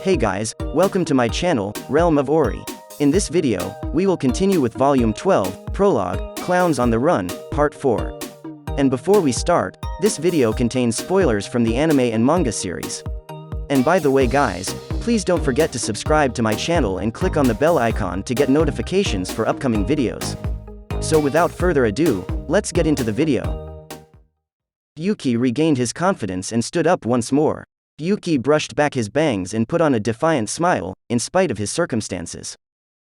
Hey guys, welcome to my channel, Realm of Ori. In this video, we will continue with Volume 12, Prologue, Clowns on the Run, Part 4. And before we start, this video contains spoilers from the anime and manga series. And by the way guys, please don't forget to subscribe to my channel and click on the bell icon to get notifications for upcoming videos. So without further ado, let's get into the video. Yuuki regained his confidence and stood up once more. Yuuki brushed back his bangs and put on a defiant smile, in spite of his circumstances.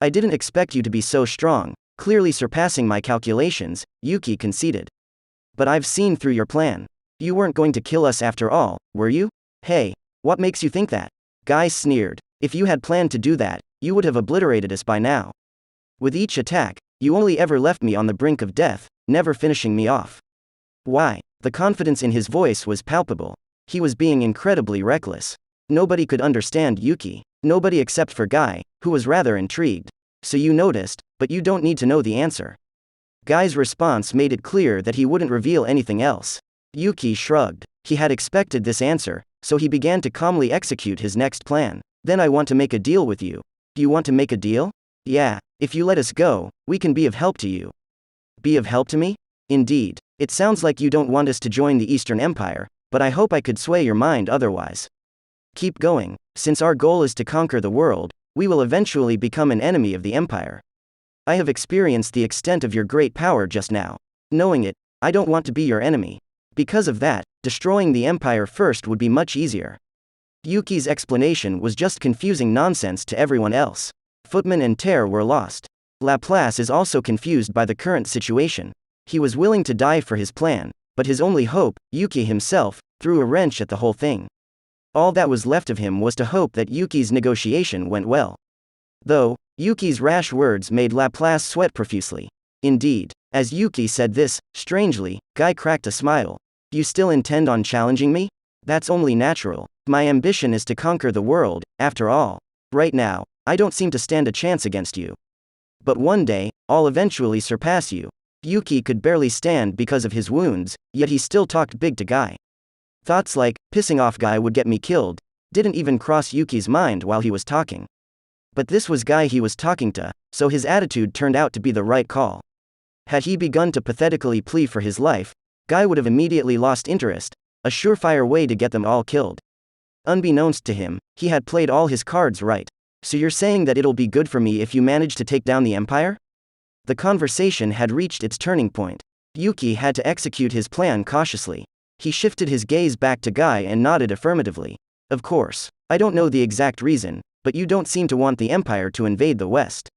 I didn't expect you to be so strong, clearly surpassing my calculations, Yuuki conceded. But I've seen through your plan. You weren't going to kill us after all, were you? Hey, what makes you think that? Guy sneered. If you had planned to do that, you would have obliterated us by now. With each attack, you only ever left me on the brink of death, never finishing me off. Why? The confidence in his voice was palpable. He was being incredibly reckless. Nobody could understand Yuuki. Nobody except for Guy, who was rather intrigued. So you noticed, but you don't need to know the answer. Guy's response made it clear that he wouldn't reveal anything else. Yuuki shrugged. He had expected this answer, so he began to calmly execute his next plan. Then I want to make a deal with you. Do you want to make a deal? Yeah, if you let us go, we can be of help to you. Be of help to me? Indeed. It sounds like you don't want us to join the Eastern Empire, but I hope I could sway your mind otherwise. Keep going. Since our goal is to conquer the world, we will eventually become an enemy of the Empire. I have experienced the extent of your great power just now. Knowing it, I don't want to be your enemy. Because of that, destroying the Empire first would be much easier. Yuuki's explanation was just confusing nonsense to everyone else. Footman and Terre were lost. Laplace is also confused by the current situation. He was willing to die for his plan, but his only hope, Yuuki himself, threw a wrench at the whole thing. All that was left of him was to hope that Yuuki's negotiation went well. Though, Yuuki's rash words made Laplace sweat profusely. Indeed, as Yuuki said this, strangely, Guy cracked a smile. You still intend on challenging me? That's only natural. My ambition is to conquer the world, after all. Right now, I don't seem to stand a chance against you. But one day, I'll eventually surpass you. Yuuki could barely stand because of his wounds, yet he still talked big to Guy. Thoughts like, pissing off Guy would get me killed, didn't even cross Yuuki's mind while he was talking. But this was Guy he was talking to, so his attitude turned out to be the right call. Had he begun to pathetically plea for his life, Guy would have immediately lost interest, a surefire way to get them all killed. Unbeknownst to him, he had played all his cards right. So you're saying that it'll be good for me if you manage to take down the Empire? The conversation had reached its turning point. Yuuki had to execute his plan cautiously. He shifted his gaze back to Guy and nodded affirmatively. Of course. I don't know the exact reason, but you don't seem to want the Empire to invade the West.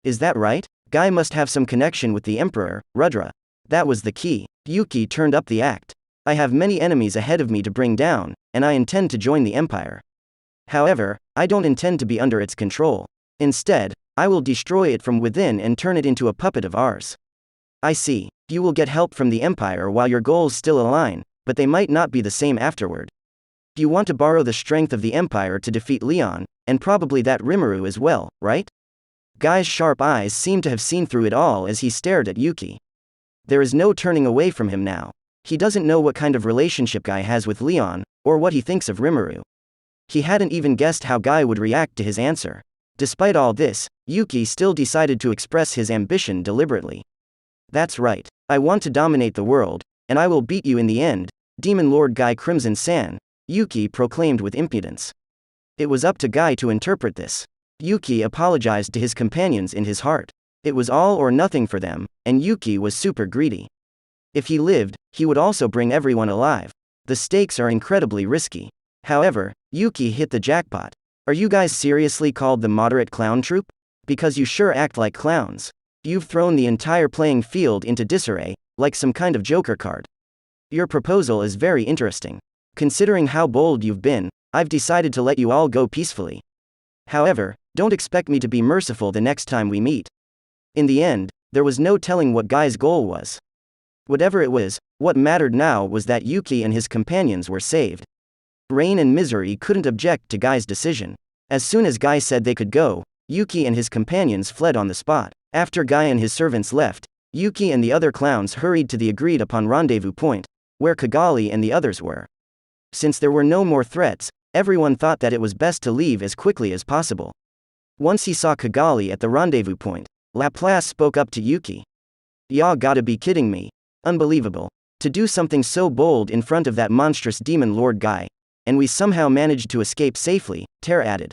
Is that right? Guy must have some connection with the Emperor, Rudra. That was the key. Yuuki turned up the act. I have many enemies ahead of me to bring down, and I intend to join the Empire. However, I don't intend to be under its control. Instead, I will destroy it from within and turn it into a puppet of ours. I see. You will get help from the Empire while your goals still align, but they might not be the same afterward. You want to borrow the strength of the Empire to defeat Leon, and probably that Rimuru as well, right? Guy's sharp eyes seemed to have seen through it all as he stared at Yuuki. There is no turning away from him now. He doesn't know what kind of relationship Guy has with Leon, or what he thinks of Rimuru. He hadn't even guessed how Guy would react to his answer. Despite all this, Yuuki still decided to express his ambition deliberately. That's right. I want to dominate the world, and I will beat you in the end, Demon Lord Guy Crimson-san, Yuuki proclaimed with impudence. It was up to Guy to interpret this. Yuuki apologized to his companions in his heart. It was all or nothing for them, and Yuuki was super greedy. If he lived, he would also bring everyone alive. The stakes are incredibly risky. However, Yuuki hit the jackpot. Are you guys seriously called the Moderate Clown Troupe? Because you sure act like clowns. You've thrown the entire playing field into disarray, like some kind of Joker card. Your proposal is very interesting. Considering how bold you've been, I've decided to let you all go peacefully. However, don't expect me to be merciful the next time we meet. In the end, there was no telling what Guy's goal was. Whatever it was, what mattered now was that Yuuki and his companions were saved. Rain and Misery couldn't object to Guy's decision. As soon as Guy said they could go, Yuuki and his companions fled on the spot. After Guy and his servants left, Yuuki and the other clowns hurried to the agreed-upon rendezvous point, where Kigali and the others were. Since there were no more threats, Everyone thought that it was best to leave as quickly as possible. Once he saw Kigali at the rendezvous point, Laplace spoke up to Yuuki. "Y'all gotta be kidding me. Unbelievable. To do something so bold in front of that monstrous demon lord guy. And we somehow managed to escape safely," Ter added.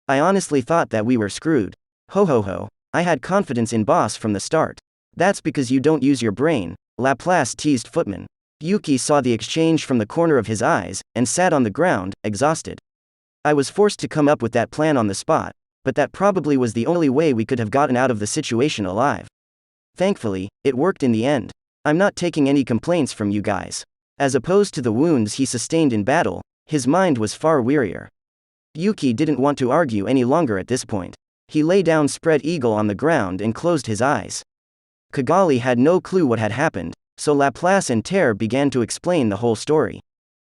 "I honestly thought that we were screwed. Ho ho ho. I had confidence in Boss from the start." "That's because you don't use your brain," Laplace teased Footman. Yuuki saw the exchange from the corner of his eyes, and sat on the ground, exhausted. "I was forced to come up with that plan on the spot, but that probably was the only way we could have gotten out of the situation alive. Thankfully, it worked in the end. I'm not taking any complaints from you guys." As opposed to the wounds he sustained in battle, his mind was far wearier. Yuuki didn't want to argue any longer at this point. He lay down spread eagle on the ground and closed his eyes. Kigali had no clue what had happened, so Laplace and Ter began to explain the whole story.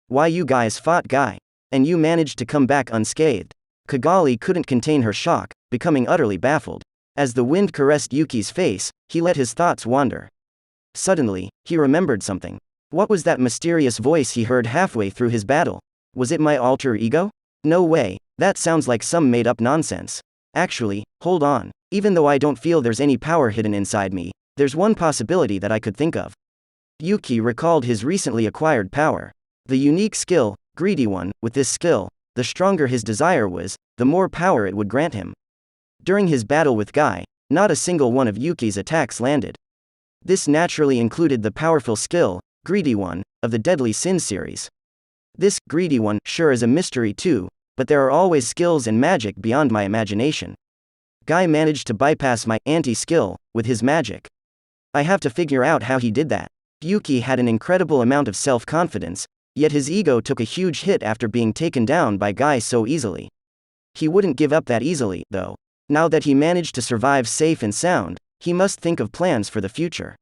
"Why you guys fought Guy. And you managed to come back unscathed." Kigali couldn't contain her shock, becoming utterly baffled. As the wind caressed Yuki's face, he let his thoughts wander. Suddenly, he remembered something. What was that mysterious voice he heard halfway through his battle? Was it my alter ego? No way, that sounds like some made-up nonsense. Actually, hold on. Even though I don't feel there's any power hidden inside me, there's one possibility that I could think of. Yuuki recalled his recently acquired power. The unique skill, Greedy One. With this skill, the stronger his desire was, the more power it would grant him. During his battle with Guy, not a single one of Yuki's attacks landed. This naturally included the powerful skill, Greedy One, of the Deadly Sin series. This Greedy One sure is a mystery too, but there are always skills and magic beyond my imagination. Guy managed to bypass my anti-skill with his magic. I have to figure out how he did that. Yuuki had an incredible amount of self-confidence, yet his ego took a huge hit after being taken down by Guy so easily. He wouldn't give up that easily, though. Now that he managed to survive safe and sound, he must think of plans for the future.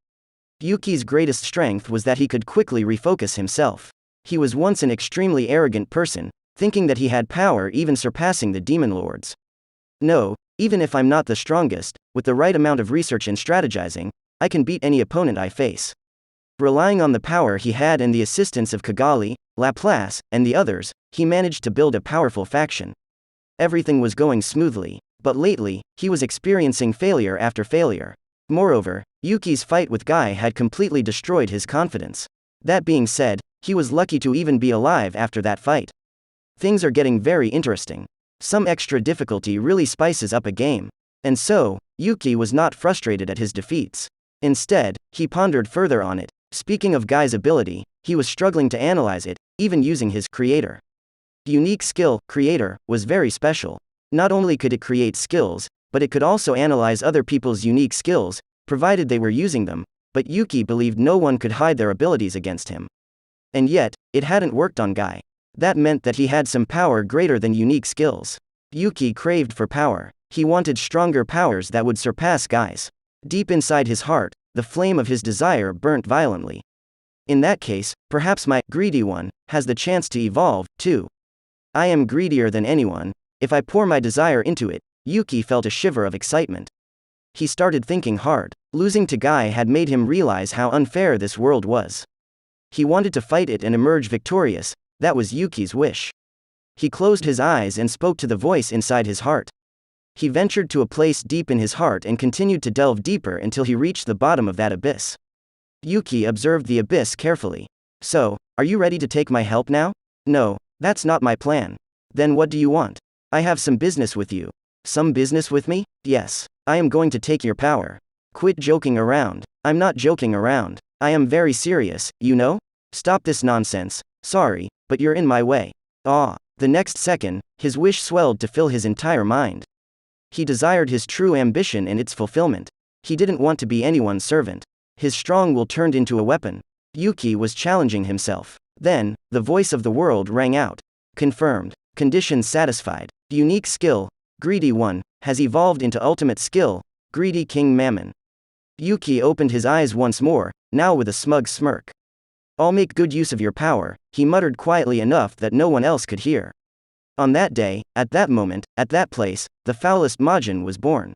Yuuki's greatest strength was that he could quickly refocus himself. He was once an extremely arrogant person, thinking that he had power even surpassing the demon lords. "No, even if I'm not the strongest, with the right amount of research and strategizing, I can beat any opponent I face." Relying on the power he had and the assistance of Kigali, Laplace, and the others, he managed to build a powerful faction. Everything was going smoothly, but lately, he was experiencing failure after failure. Moreover, Yuuki's fight with Guy had completely destroyed his confidence. That being said, he was lucky to even be alive after that fight. Things are getting very interesting. Some extra difficulty really spices up a game. And so, Yuuki was not frustrated at his defeats. Instead, he pondered further on it. Speaking of Guy's ability, he was struggling to analyze it, even using his creator. Unique skill, creator, was very special. Not only could it create skills, but it could also analyze other people's unique skills, provided they were using them, but Yuuki believed no one could hide their abilities against him. And yet, it hadn't worked on Guy. That meant that he had some power greater than unique skills. Yuuki craved for power. He wanted stronger powers that would surpass Guy's. Deep inside his heart, the flame of his desire burnt violently. In that case, perhaps my Greedy One has the chance to evolve, too. I am greedier than anyone. If I pour my desire into it, Yuuki felt a shiver of excitement. He started thinking hard. Losing to Guy had made him realize how unfair this world was. He wanted to fight it and emerge victorious. That was Yuuki's wish. He closed his eyes and spoke to the voice inside his heart. He ventured to a place deep in his heart and continued to delve deeper until he reached the bottom of that abyss. Yuuki observed the abyss carefully. "So, are you ready to take my help now?" "No, that's not my plan." "Then what do you want?" "I have some business with you." "Some business with me?" "Yes. I am going to take your power." "Quit joking around." "I'm not joking around. I am very serious, you know?" "Stop this nonsense. Sorry, but you're in my way." "Ah." The next second, his wish swelled to fill his entire mind. He desired his true ambition and its fulfillment. He didn't want to be anyone's servant. His strong will turned into a weapon. Yuuki was challenging himself. Then, the voice of the world rang out. "Confirmed. Conditions satisfied. Unique skill, Greedy One, has evolved into ultimate skill, Greedy King Mammon." Yuuki opened his eyes once more, now with a smug smirk. "I'll make good use of your power," he muttered quietly enough that no one else could hear. On that day, at that moment, at that place, the foulest Majin was born.